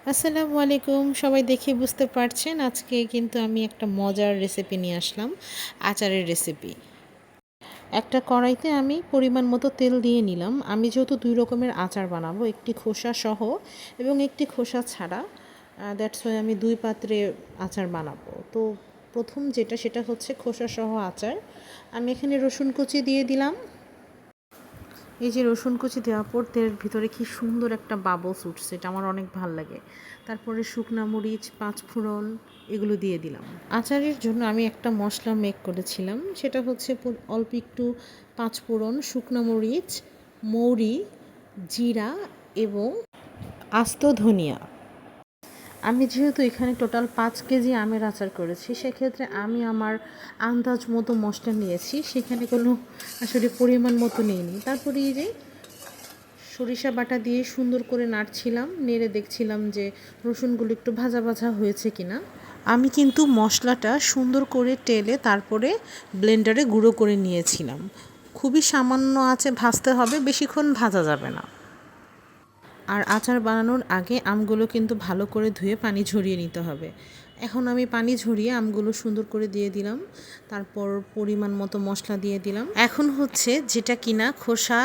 আসসালামু আলাইকুম। সবাই দেখে বুঝতে পারছেন আজকে কিন্তু আমি একটা মজার রেসিপি নিয়ে আসলাম, আচারের রেসিপি। একটা কড়াইতে আমি পরিমাণ মতো তেল দিয়ে নিলাম। আমি যেহেতু ২ রকমের আচার বানাবো, একটি খোসা সহ এবং একটি খোসা ছাড়া। দ্যাটস ওয়াই আমি ২ পাত্রে আচার বানাবো। তো প্রথম যেটা সেটা হচ্ছে খোসা সহ আচার। আমি এখানে রসুন কুচি দিয়ে দিলাম। এই যে রসুন কুচি দেওয়ার পর তেলের ভিতরে কি সুন্দর একটা বাবলস উঠছে, এটা আমার অনেক ভাল লাগে। তারপরে শুকনা মরিচ, পাঁচফোড়ন এগুলো দিয়ে দিলাম। আচারের জন্য আমি একটা মশলা মেক করেছিলাম, সেটা হচ্ছে অল্প একটু পাঁচফোড়ন, শুকনা মরিচ, মৌরি, জিরা এবং আস্ত ধনিয়া। আমি যেহেতু এখানে টোটাল ৫ কেজি আমের আচার করেছি, সেক্ষেত্রে আমি আমার আন্দাজ মতো মশলা নিয়েছি, সেখানে কোনো আসলে পরিমাণ মতো নিইনি। তারপরে এই যে সরিষা বাটা দিয়ে সুন্দর করে নাড়ছিলাম, নেড়ে দেখছিলাম যে রসুনগুলো একটু ভাজা ভাজা হয়েছে কিনা। আমি কিন্তু মশলাটা সুন্দর করে টেলে তারপরে ব্লেন্ডারে গুঁড়ো করে নিয়েছিলাম। খুবই সামান্য আঁচে ভাজতে হবে, বেশিক্ষণ ভাজা যাবে না। আর আচার বানানোর আগে আমগুলো কিন্তু ভালো করে ধুয়ে পানি ঝরিয়ে নিতে হবে। এখন আমি পানি ঝরিয়ে আমগুলো সুন্দর করে দিয়ে দিলাম, তারপর পরিমাণ মতো মশলা দিয়ে দিলাম। এখন হচ্ছে যেটা কিনা খোসা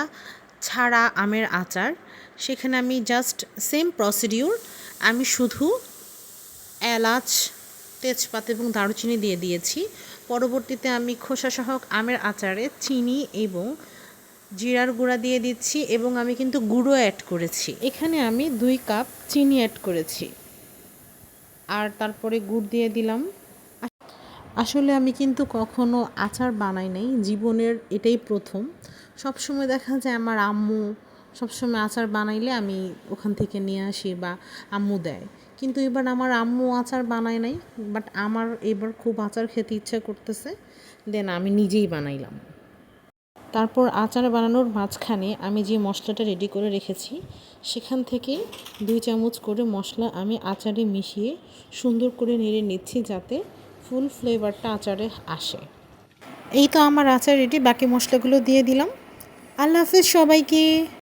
ছাড়া আমের আচার, সেখানে আমি জাস্ট সেম প্রসিডিউর, আমি শুধু এলাচ, তেজপাত এবং দারুচিনি দিয়ে দিয়েছি। পরবর্তীতে আমি খোসাসহ আমের আচারে চিনি এবং জিরার গুঁড়া দিয়ে দিচ্ছি এবং আমি কিন্তু গুঁড়ো অ্যাড করেছি। এখানে আমি ২ কাপ চিনি অ্যাড করেছি আর তারপরে গুড় দিয়ে দিলাম। আসলে আমি কিন্তু কখনো আচার বানাই নাই, জীবনের এটাই প্রথম। সবসময় দেখা যায় আমার আম্মু সবসময় আচার বানাইলে আমি ওখান থেকে নিয়ে আসি বা আম্মু দেয়, কিন্তু এবার আমার আম্মু আচার বানায় নাই। বাট আমার এবার খুব আচার খেতে ইচ্ছা করতেছে, দেন আমি নিজেই বানাইলাম। তারপর আচার বানানোর মাঝখানে আমি যে মশলাটা রেডি করে রেখেছি, সেখান থেকে ২ চামচ করে মশলা আমি আচারে মিশিয়ে সুন্দর করে নেড়ে নিচ্ছি, যাতে ফুল ফ্লেভারটা আচারে আসে। এই তো আমার আচার রেডি, বাকি মশলাগুলো দিয়ে দিলাম। আল্লাহ হাফেজ সবাইকে।